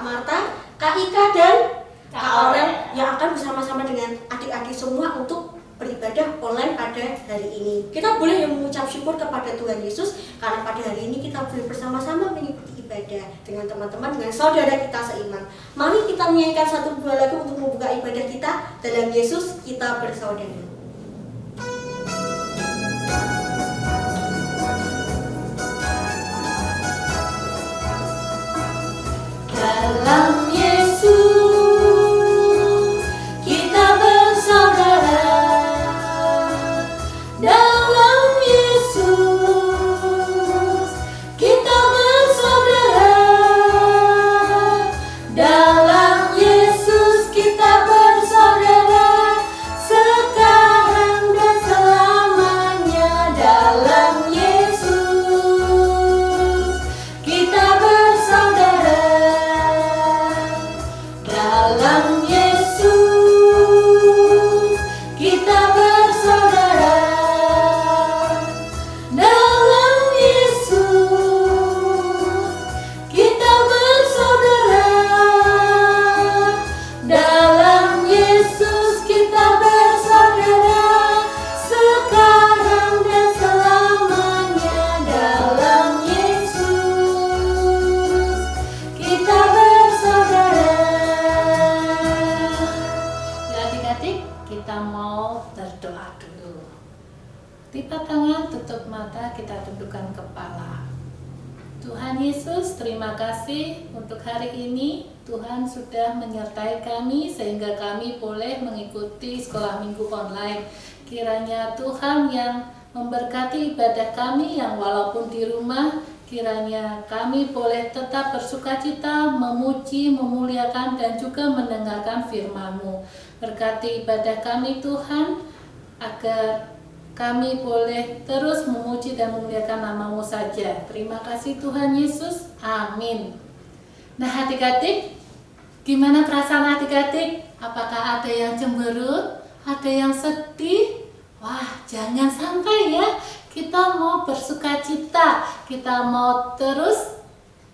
Kak Marta, Kak Ika, dan Kak Aurel yang akan bersama-sama dengan adik-adik semua untuk beribadah online pada hari ini. Kita boleh mengucap syukur kepada Tuhan Yesus karena pada hari ini kita boleh bersama-sama mengikuti ibadah dengan teman-teman, dengan saudara kita seiman. Mari kita menyanyikan satu buah lagu untuk membuka ibadah kita. Dalam Yesus kita bersaudara. Dalam Yesus kita bersaudara. Dalam Yesus kita bersaudara. Dalam Yesus kita bersaudara sekarang dan selamanya. Dalam Yesus kita bersaudara. Dalam Yesus kita bersaudara. Dalam Yesus kita bersaudara. Dalam Yesus kita bersaudara sekarang dan selamanya. Dalam Yesus kita bersaudara. Adik-adik, kita mau berdoa dulu. Lipat tangan, tutup mata, kita tundukkan kepala. Tuhan Yesus, terima kasih untuk hari ini. Tuhan sudah menyertai kami sehingga kami boleh mengikuti sekolah minggu online. Kiranya Tuhan yang memberkati ibadah kami yang walaupun di rumah, kiranya kami boleh tetap bersukacita, memuji, memuliakan, dan juga mendengarkan firman-Mu. Berkati ibadah kami Tuhan, agar kami boleh terus memuji dan memuliakan nama-Mu saja. Terima kasih Tuhan Yesus. Amin. Nah adik-adik, gimana perasaan adik-adik? Apakah ada yang cemberut? Ada yang sedih? Wah, jangan sampai ya. Kita mau bersukacita, kita mau terus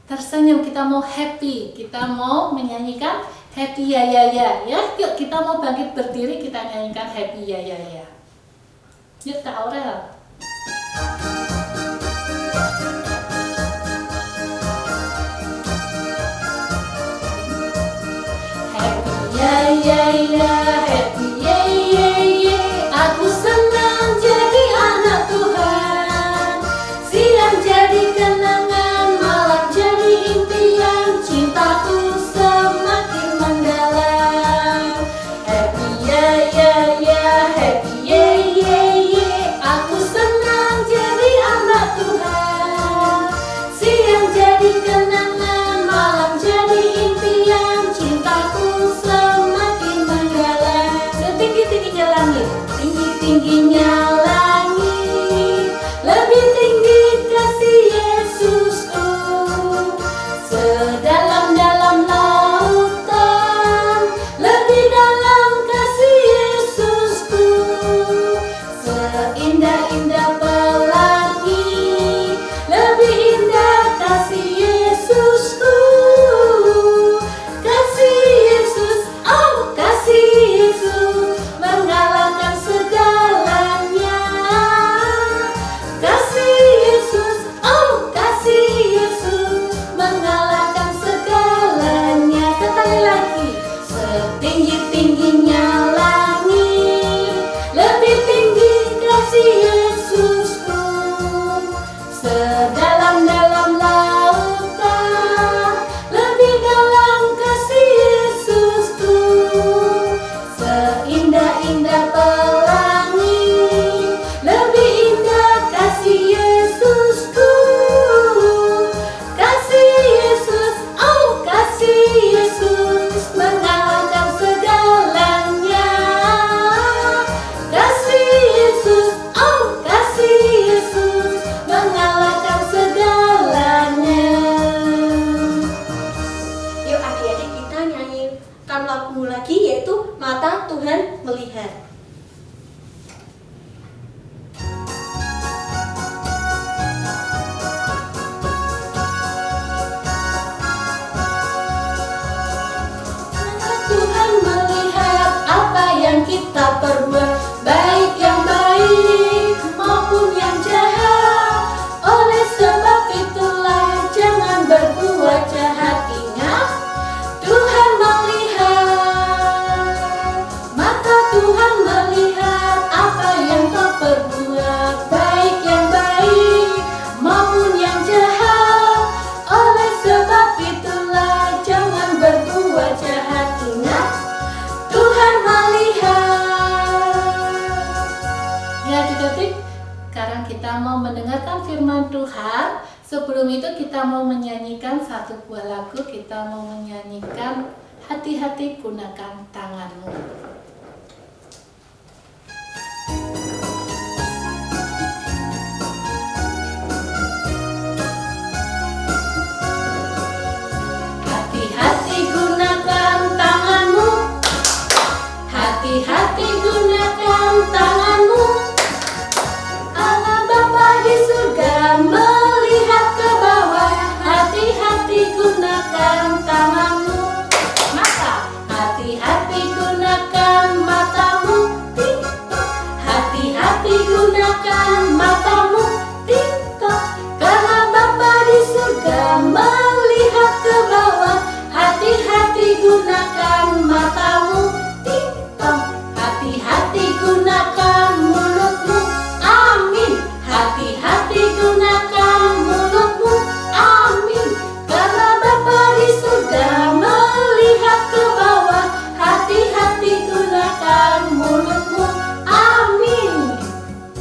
tersenyum, kita mau happy, kita mau menyanyikan happy ya ya ya. Yuk kita mau bangkit berdiri, kita nyanyikan happy ya ya ya. Yuk Kak Aurel. Happy ya ya ya, happy ya ya ya. Aku senang jadi anak Tuhan. Siang jadi kenangan, malam jadi impian. Cintaku semakin mendalam. Happy ya ya ya, happy ya ya ya. Aku senang jadi anak Tuhan. Siang jadi kenangan, malam jadi impian. Cintaku semakin mendalam. Setinggi-tingginya langit, tinggi-tingginya langit, lebih tinggi kasih Yesusku. Sedalam-dalam lautan, lebih dalam kasih Yesusku. Seindah-indah pelangi, lebih indah kasih Yesusku. Kasih Yesus, oh kasih Yesus, mengalahkan segalanya. Kasih Yesus, oh kasih Yesus, mengalahkan segalanya. Sekali lagi, setinggi-tingginya langit, lebih tinggi kasih Yesusku. Sedalam-dalam lautan, lebih dalam kasih Yesusku. Seindah-indah pelangi, lebih indah kasih Yesusku. Kasih Yesus, oh kasih Yesus, mengalahkan segalanya. Kasih Yesus, oh kasih Yesus, mengalahkan segalanya. Yuk adik-adik kita nyanyikan lagu lagi yaitu Mata Tuhan Melihat. kita perbuat, baik yang baik maupun yang jahat. Oleh sebab itulah jangan berbuat jahat. Ingat, Tuhan melihat, mata Tuhan melihat apa yang kau perbuat, baik yang baik maupun yang jahat. Oleh sebab itulah jangan berbuat jahat. Ingat, Tuhan melihat. Ya adik-adik, sekarang kita mau mendengarkan firman Tuhan. Sebelum itu kita mau menyanyikan satu buah lagu. Kita mau menyanyikan Hati-hati Gunakan Tanganmu. Hati-hati gunakan tanganmu, hati-hati gunakan tanganmu. Allah Bapa di surga melihat ke bawah. Hati-hati gunakan tanganmu. Mata, hati-hati gunakan matamu. Tik-tok. Hati-hati gunakan matamu. Tik-tok. Karena Bapa di surga melihat ke bawah. Hati-hati gunakan matamu. Tik-tok. Hati-hati gunakan mulutmu. Amin. Hati-hati gunakan mulutmu. Amin. Karena Bapa di surga melihat ke bawah. Hati-hati gunakan mulutmu. Amin.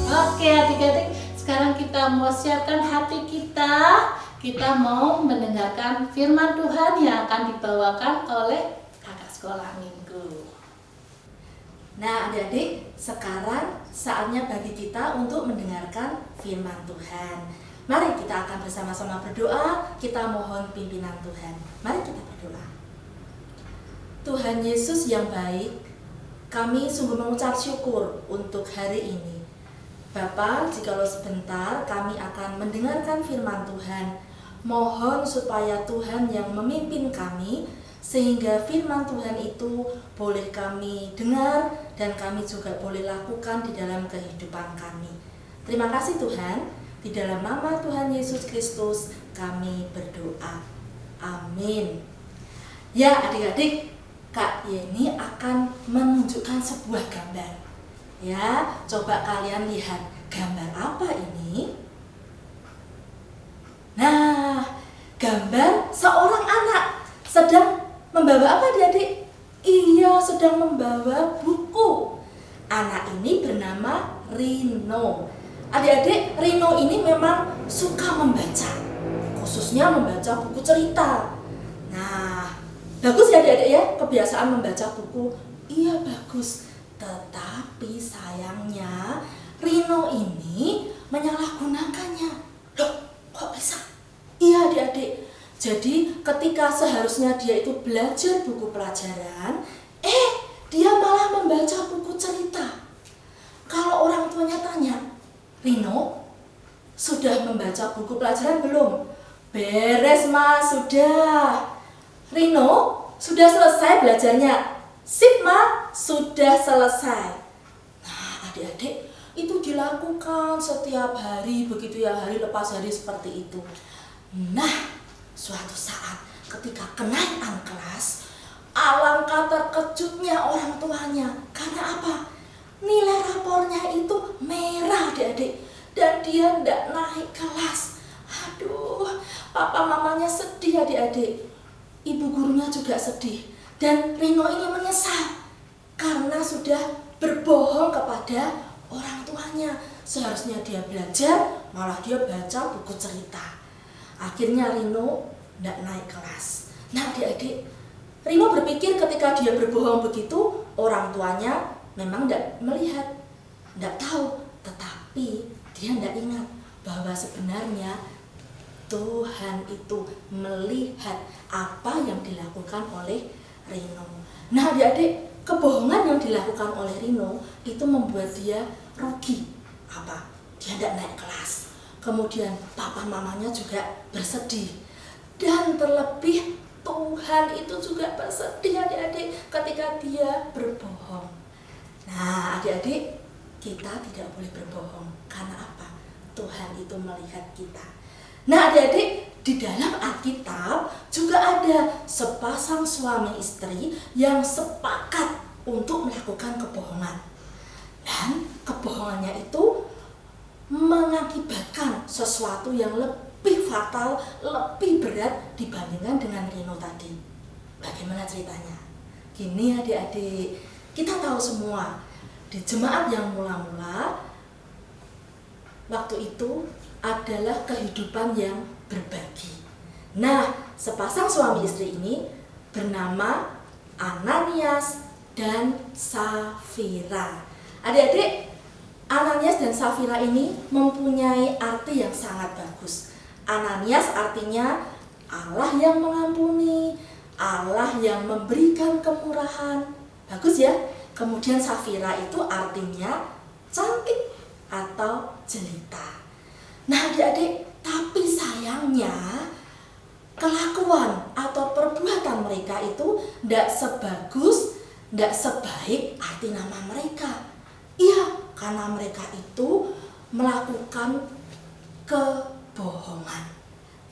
Oke adik-adik, sekarang kita mau siapkan hati kita. Kita mau mendengarkan firman Tuhan yang akan dibawakan oleh kakak sekolah minggu. Nah adik-adik, sekarang saatnya bagi kita untuk mendengarkan firman Tuhan. Mari kita akan bersama-sama berdoa, kita mohon pimpinan Tuhan. Mari kita berdoa. Tuhan Yesus yang baik, kami sungguh mengucap syukur untuk hari ini. Bapa, jikalau sebentar kami akan mendengarkan firman Tuhan, mohon supaya Tuhan yang memimpin kami, sehingga firman Tuhan itu boleh kami dengar dan kami juga boleh lakukan di dalam kehidupan kami. Terima kasih Tuhan, di dalam nama Tuhan Yesus Kristus kami berdoa. Amin. Ya adik-adik, Kak Yeni akan menunjukkan sebuah gambar. Ya, coba kalian lihat gambar apa ini? Nah, gambar seorang anak sedang membawa apa adik-adik? Iya, sedang membawa buku. Anak ini bernama Rino. Adik-adik, Rino ini memang suka membaca, khususnya membaca buku cerita. Nah, bagus ya adik-adik ya, kebiasaan membaca buku. Iya, bagus. Tetapi sayangnya Rino ini menyalahgunakannya. Loh, kok bisa? Iya adik-adik. Jadi ketika seharusnya dia itu belajar buku pelajaran, dia malah membaca buku cerita. Kalau orang tuanya tanya, Rino, sudah membaca buku pelajaran belum? Beres mas, sudah. Rino, sudah selesai belajarnya? Sip ma, sudah selesai. Nah adik-adik, itu dilakukan setiap hari begitu ya, hari lepas hari seperti itu. Nah, suatu saat ketika kenaikan kelas, alangkah terkejutnya orang tuanya. Karena apa? Nilai rapornya itu merah adik-adik, dan dia tidak naik kelas. Aduh, papa mamanya sedih adik-adik. Ibu gurunya juga sedih. Dan Rino ini menyesal karena sudah berbohong kepada orang tuanya. Seharusnya dia belajar, malah dia baca buku cerita. Akhirnya Rino tidak naik kelas. Nah adik-adik, Rino berpikir ketika dia berbohong begitu, orang tuanya memang tidak melihat, tidak tahu. Tetapi dia tidak ingat bahwa sebenarnya Tuhan itu melihat apa yang dilakukan oleh Rino. Nah adik-adik, kebohongan yang dilakukan oleh Rino itu membuat dia rugi. Apa? Dia tidak naik kelas. Kemudian papa mamanya juga bersedih. Dan terlebih Tuhan itu juga bersedih adik-adik ketika dia berbohong. Nah, adik-adik, kita tidak boleh berbohong. Karena apa? Tuhan itu melihat kita. Nah, adik-adik, di dalam Alkitab juga ada sepasang suami istri yang sepakat untuk melakukan kebohongan. Dan kebohongannya itu mengakibatkan sesuatu yang lebih fatal, lebih berat dibandingkan dengan Rino tadi. Bagaimana ceritanya? Gini adik-adik, kita tahu semua di jemaat yang mula-mula waktu itu adalah kehidupan yang berbagi. Nah, sepasang suami istri ini bernama Ananias dan Safira. Adik-adik, Ananias dan Safira ini mempunyai arti yang sangat bagus. Ananias artinya Allah yang mengampuni, Allah yang memberikan kemurahan. Bagus ya. Kemudian Safira itu artinya cantik atau jelita. Nah, adik-adik, tapi sayangnya kelakuan atau perbuatan mereka itu tidak sebagus, tidak sebaik arti nama mereka. Iya, karena mereka itu melakukan kebohongan.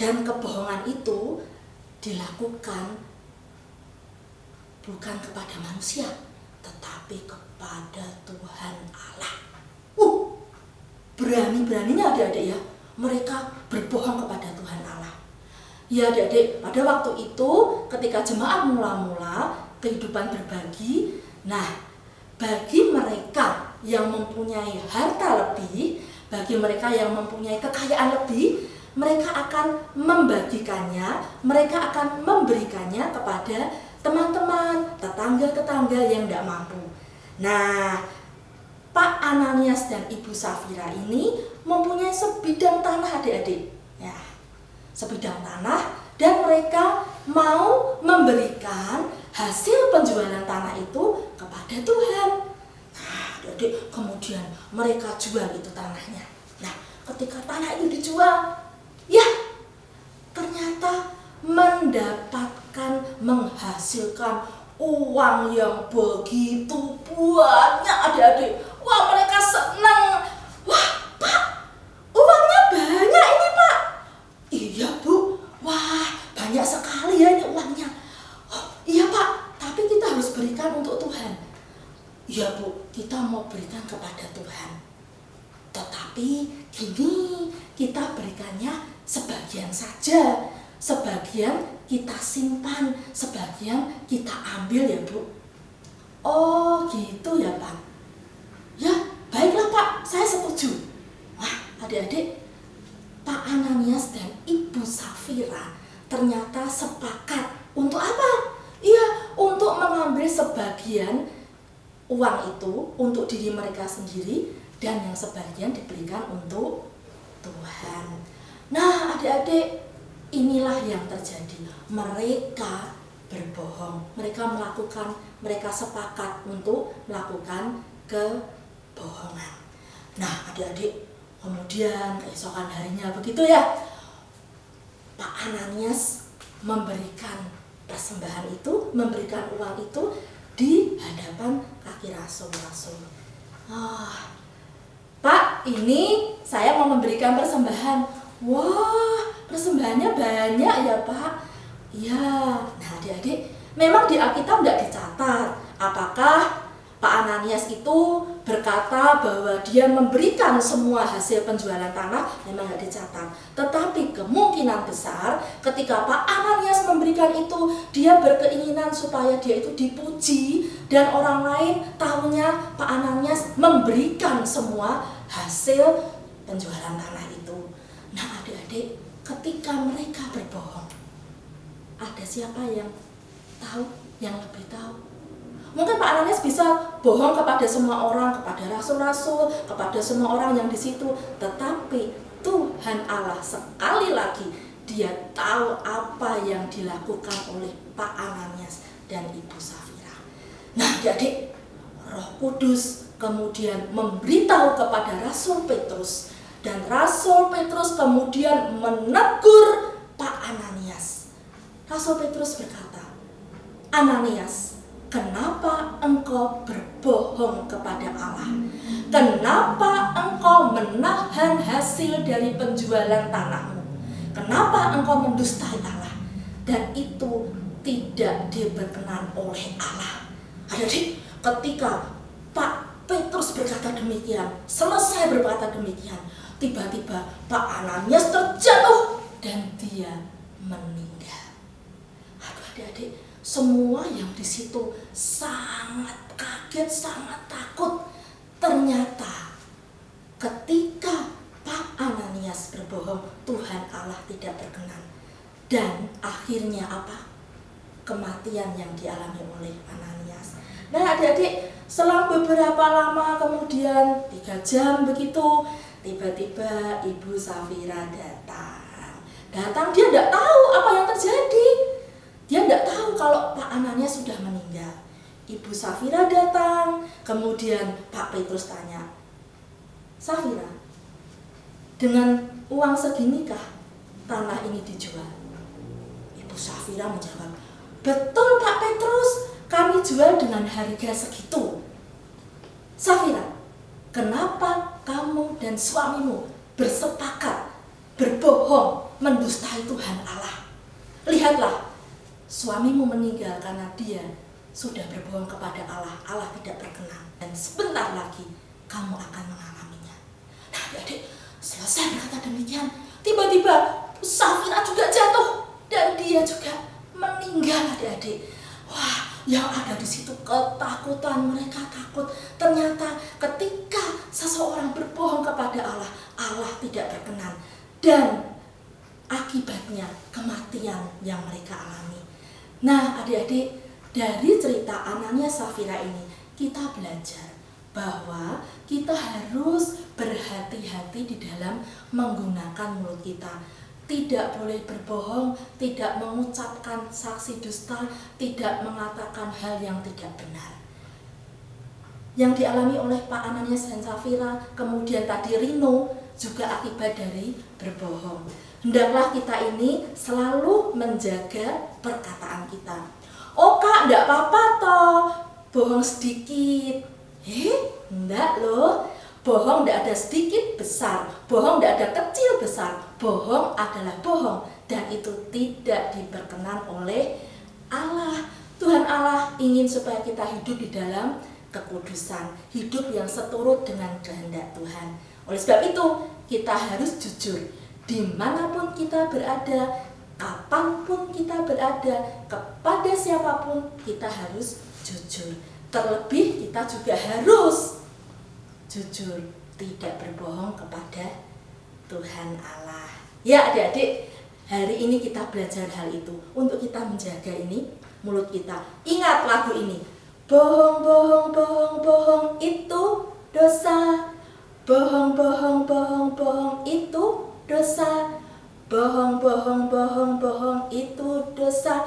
Dan kebohongan itu dilakukan bukan kepada manusia, tetapi kepada Tuhan Allah. Berani-beraninya adik-adik ya, mereka berbohong kepada Tuhan Allah. Ya adik-adik, pada waktu itu ketika jemaat mula-mula kehidupan berbagi, nah bagi mereka yang mempunyai harta lebih, bagi mereka yang mempunyai kekayaan lebih, mereka akan membagikannya, mereka akan memberikannya kepada teman-teman, tetangga-tetangga yang tidak mampu. Nah, Pak Ananias dan Ibu Safira ini mempunyai sebidang tanah adik-adik. Ya, sebidang tanah, dan mereka mau memberikan hasil penjualan tanah itu kepada Tuhan. Nah, adik-adik, kemudian mereka jual itu tanahnya. Nah, ketika tanah itu dijual, ya ternyata menghasilkan uang yang begitu banyak adik-adik. Wah, mereka senang. Wah, Pak, uangnya banyak ini, Pak. Iya, Bu. Wah, banyak sekali ya ini uangnya. Oh, iya, Pak, tapi kita harus berikan untuk Tuhan. Iya, Bu, kita mau berikan kepada Tuhan. Tetapi gini, kita berikannya sebagian saja. Sebagian kita simpan, sebagian kita ambil ya, Bu. Oh, gitu ya, Pak. Ya, baiklah, Pak, saya setuju. Wah, adik-adik, Pak Ananias dan Ibu Safira ternyata sepakat untuk apa? Iya, untuk mengambil sebagian uang itu untuk diri mereka sendiri, dan yang sebagian diberikan untuk Tuhan. Nah, adik-adik, inilah yang terjadi. Mereka berbohong. Mereka sepakat untuk melakukan kebohongan. Nah, adik-adik, kemudian keesokan harinya begitu ya, Pak Ananias memberikan persembahan itu, memberikan uang itu di hadapan kaki rasul-rasul. Pak, ini saya mau memberikan persembahan. Wah, persembahannya banyak ya, Pak. Iya. Nah, adik-adik, memang di Alkitab tidak dicatat apakah Pak Ananias itu berkata bahwa dia memberikan semua hasil penjualan tanah, memang tidak dicatat. Tetapi kemungkinan besar ketika Pak Ananias memberikan itu, dia berkeinginan supaya dia itu dipuji, dan orang lain tahunya Pak Ananias memberikan semua hasil penjualan tanah itu. Nah, adik-adik, ketika mereka berbohong, ada siapa yang tahu, yang lebih tahu? Mungkin Pak Ananias bisa bohong kepada semua orang, kepada rasul-rasul, kepada semua orang yang di situ. Tetapi Tuhan Allah sekali lagi, dia tahu apa yang dilakukan oleh Pak Ananias dan Ibu Safira. Nah, adik-adik, Roh Kudus kemudian memberitahu kepada Rasul Petrus, dan Rasul Petrus kemudian menegur Pak Ananias. Rasul Petrus berkata, Ananias, kenapa engkau berbohong kepada Allah? Kenapa engkau menahan hasil dari penjualan tanahmu? Kenapa engkau mendustai Allah? Dan itu tidak diberkenan oleh Allah. Adik-adik, ketika Pak Petrus berkata demikian, selesai berkata demikian, tiba-tiba Pak Ananias terjatuh dan dia meninggal. Aduh adik-adik, semua yang di situ sangat kaget, sangat takut. Ternyata ketika Pak Ananias berbohong, Tuhan Allah tidak berkenan. Dan akhirnya apa? Kematian yang dialami oleh Ananias. Nah adik-adik, selang beberapa lama kemudian 3 jam begitu, tiba-tiba Ibu Safira datang. Dia tidak tahu apa yang terjadi. Dia tidak tahu kalau Pak Ananias sudah meninggal. Ibu Safira datang, kemudian Pak Petrus tanya, Safira, dengan uang seginikah tanah ini dijual? Ibu Safira menjawab, betul Pak Petrus, kami jual dengan harga segitu. Safira, kenapa kamu dan suamimu bersepakat berbohong mendustai Tuhan Allah? Lihatlah, suamimu meninggal karena dia sudah berbohong kepada Allah. Allah tidak berkenan, dan sebentar lagi kamu akan mengalaminya. Nah adik-adik, selesai berkata demikian, tiba-tiba Safira juga jatuh dan dia juga meninggal adik-adik. Wah, yang ada di situ ketakutan, mereka takut. Ternyata ketika seseorang berbohong kepada Allah, Allah tidak berkenan, dan akibatnya kematian yang mereka alami. Nah adik-adik, dari cerita Ananias Safira ini kita belajar bahwa kita harus berhati-hati di dalam menggunakan mulut kita. Tidak boleh berbohong, tidak mengucapkan saksi dusta, tidak mengatakan hal yang tidak benar. Yang dialami oleh Pak Ananias dan Safira, kemudian tadi Rino, juga akibat dari berbohong. Hendaklah kita ini selalu menjaga perkataan kita. Oh Kak, enggak apa-apa toh, bohong sedikit. Enggak loh, bohong enggak ada sedikit besar, bohong enggak ada kecil besar, bohong adalah bohong, dan itu tidak diberkenan oleh Allah. Tuhan Allah ingin supaya kita hidup di dalam kekudusan, hidup yang seturut dengan kehendak Tuhan. Oleh sebab itu, kita harus jujur dimanapun kita berada, kapanpun kita berada, kepada siapapun kita harus jujur. Terlebih kita juga harus jujur, tidak berbohong kepada Tuhan Allah. Ya adik-adik, hari ini kita belajar hal itu untuk kita menjaga ini mulut kita. Ingat lagu ini, bohong, bohong, bohong, bohong itu dosa. Bohong, bohong, bohong, bohong itu dosa. Bohong, bohong, bohong, bohong itu dosa.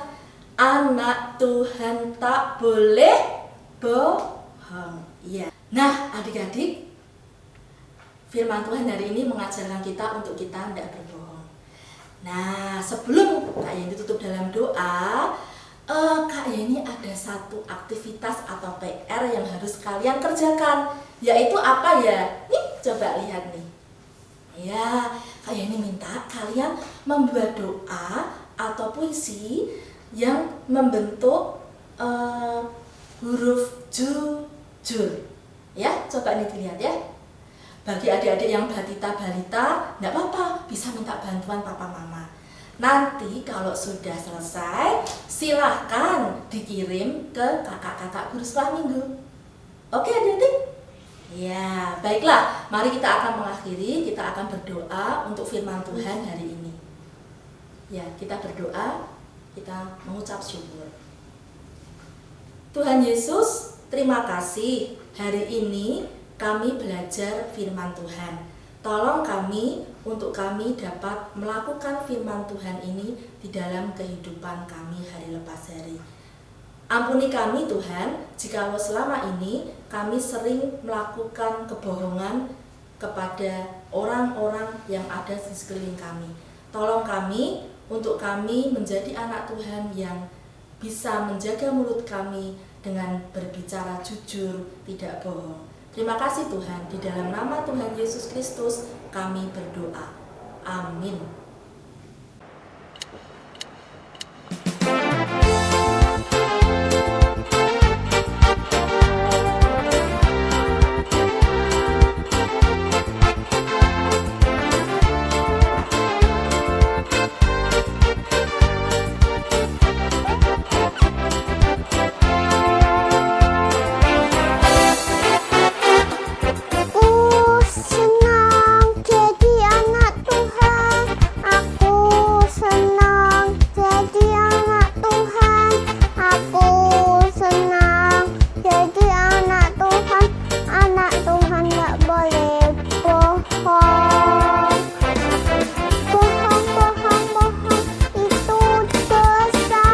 Anak Tuhan tak boleh bohong. Ya. Nah, adik-adik, firman Tuhan hari ini mengajarkan kita untuk kita tidak berbohong. Nah, sebelum Kak Yeni tutup dalam doa, Kak Yeni ada satu aktivitas atau PR yang harus kalian kerjakan, yaitu apa ya? Nih, coba lihat nih. Ya, Kak Yeni minta kalian membuat doa atau puisi yang membentuk huruf jujur. Ya, coba nih dilihat ya. Bagi adik-adik yang balita, enggak apa-apa, bisa minta bantuan papa mama. Nanti kalau sudah selesai, silahkan dikirim ke kakak-kakak guru sekolah minggu. Oke adik-adik? Ya, baiklah, mari kita akan mengakhiri, kita akan berdoa untuk firman Tuhan hari ini. Ya, kita berdoa, kita mengucap syukur. Tuhan Yesus, terima kasih hari ini kami belajar firman Tuhan. Tolong kami untuk kami dapat melakukan firman Tuhan ini di dalam kehidupan kami hari lepas hari. Ampuni kami Tuhan, jikalau selama ini kami sering melakukan kebohongan kepada orang-orang yang ada di sekeliling kami. Tolong kami untuk kami menjadi anak Tuhan yang bisa menjaga mulut kami dengan berbicara jujur, tidak bohong. Terima kasih Tuhan, di dalam nama Tuhan Yesus Kristus kami berdoa. Amin. Aku senang jadi anak Tuhan. Aku senang jadi anak Tuhan. Aku senang jadi anak Tuhan. Anak Tuhan tak boleh bohong. Bohong, bohong, bohong itu dosa.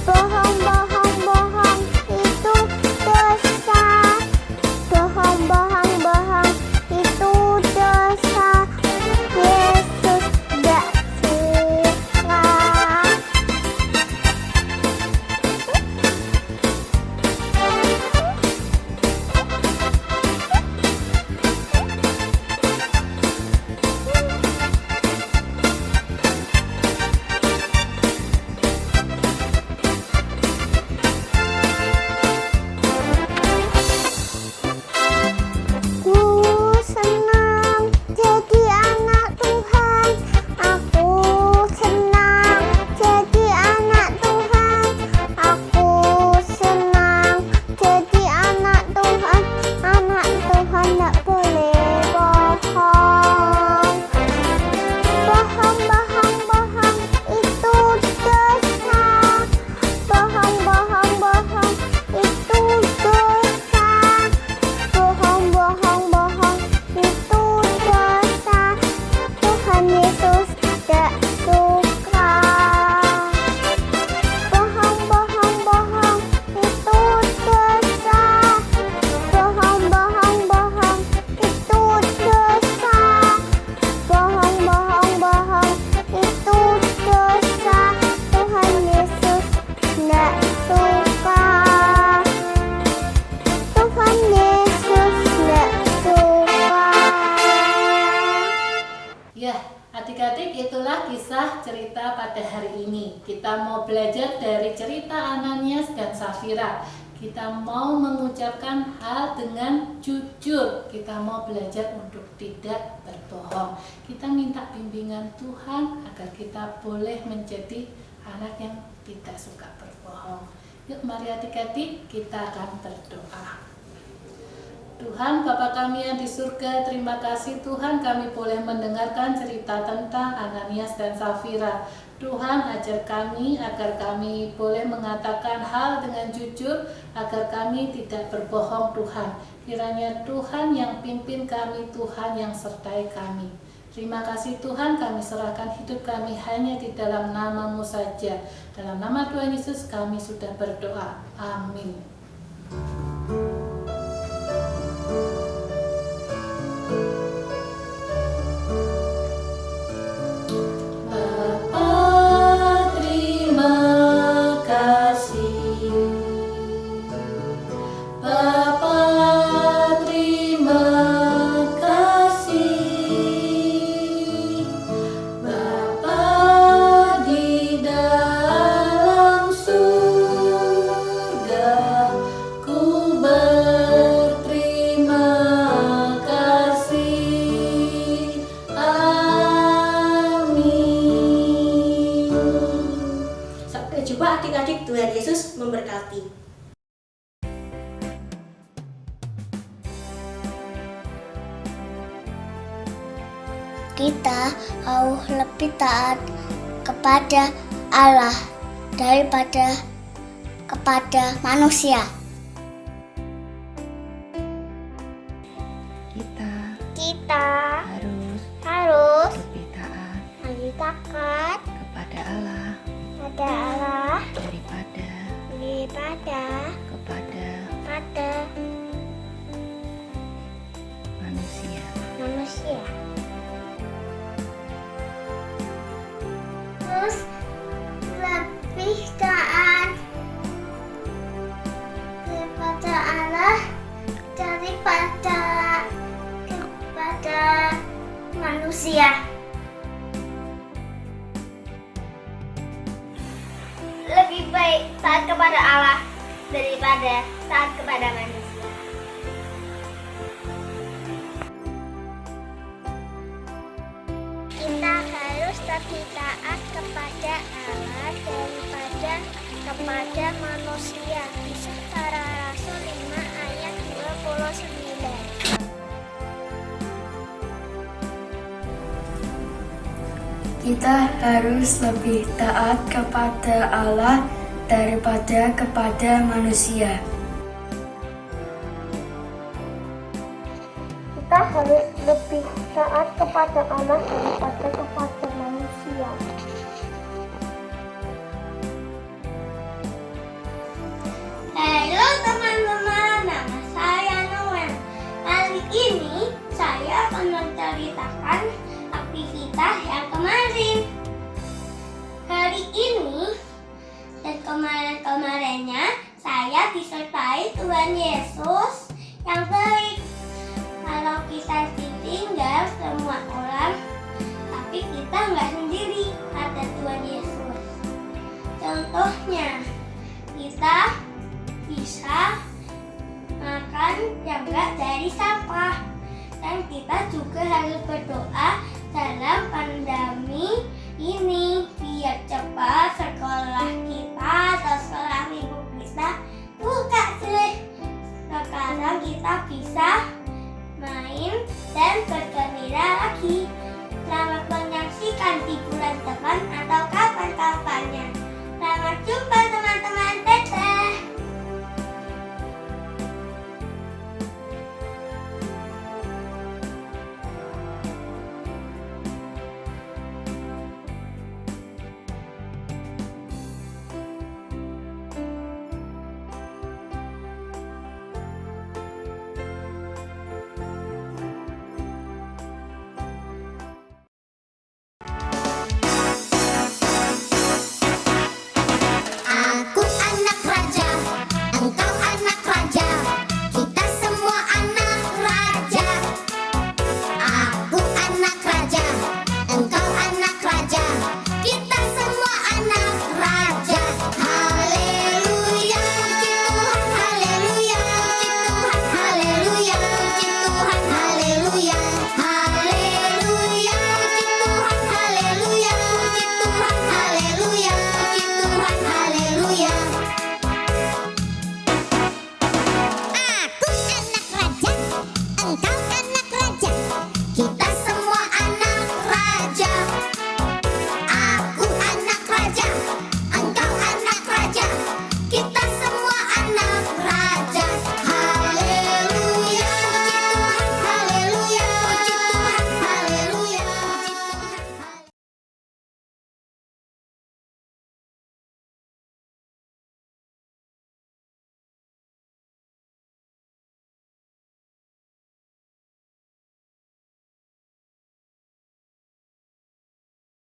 Bohong, bohong, bohong itu dosa. Bohong, bohong, bohong itu dosa. Yesus tidak suka. Aku senang jadi anak Tuhan. Aku senang jadi anak Tuhan. Aku senang jadi anak Tuhan. Anak Tuhan tak boleh bohong. Bohong, bohong, bohong itu dosa. Bohong, bohong, bohong itu dosa. Bohong, bohong, bohong itu dosa. Tuhan Yesus tidak suka. Bohong, bohong, bohong itu dosa. Bohong, bohong, bohong itu dosa. Bohong, bohong, bohong itu dosa. Tuhan Yesus tidak suka. Tuhan Yesus tidak suka. Ya, adik-adik, itulah kisah cerita pada hari ini. Kita mau belajar dari cerita Ananias dan Safira. Kita mau mengucapkan hal dengan jujur. Kita mau belajar untuk tidak berbohong. Kita minta bimbingan Tuhan agar kita boleh menjadi anak yang tidak suka berbohong. Yuk, mari adik-adik, kita akan berdoa. Tuhan Bapa kami yang di surga, terima kasih Tuhan kami boleh mendengarkan cerita tentang Ananias dan Safira. Tuhan ajar kami agar kami boleh mengatakan hal dengan jujur, agar kami tidak berbohong Tuhan. Kiranya Tuhan yang pimpin kami, Tuhan yang sertai kami. Terima kasih Tuhan, kami serahkan hidup kami hanya di dalam nama-Mu saja. Dalam nama Tuhan Yesus kami sudah berdoa. Amin. Bapa, terima kasih. Bapa, terima kasih. Bapa di dalam surga, ku berterima kasih. Amin. Sampai jumpa adik-adik, Tuhan Yesus memberkati. Kita harus lebih taat kepada Allah daripada kepada manusia. Kita harus lebih taat kepada Allah kepada Allah daripada kepada manusia. Terus lebih taat kepada manusia. Lebih baik taat kepada Allah daripada taat kepada manusia. Kita harus lebih taat kepada Allah daripada kepada manusia. Para Rasul 5 ayat 29. Kita harus lebih taat kepada Allah daripada kepada manusia. Kita harus lebih taat kepada Allah daripada kepada manusia. Halo teman-teman, nama saya Noel. Kali ini saya akan menceritakan aktivitas yang kemarin. Hari ini dan kemarin-kemarinnya saya disertai Tuhan Yesus yang baik. Kalau kita ditinggal semua orang, tapi kita nggak sendiri, kata Tuhan Yesus. Contohnya, kita bisa makan jaga dari sampah, dan kita juga harus berdoa dalam pandemi ini biar cepat sekolah kita atau sekolah minggu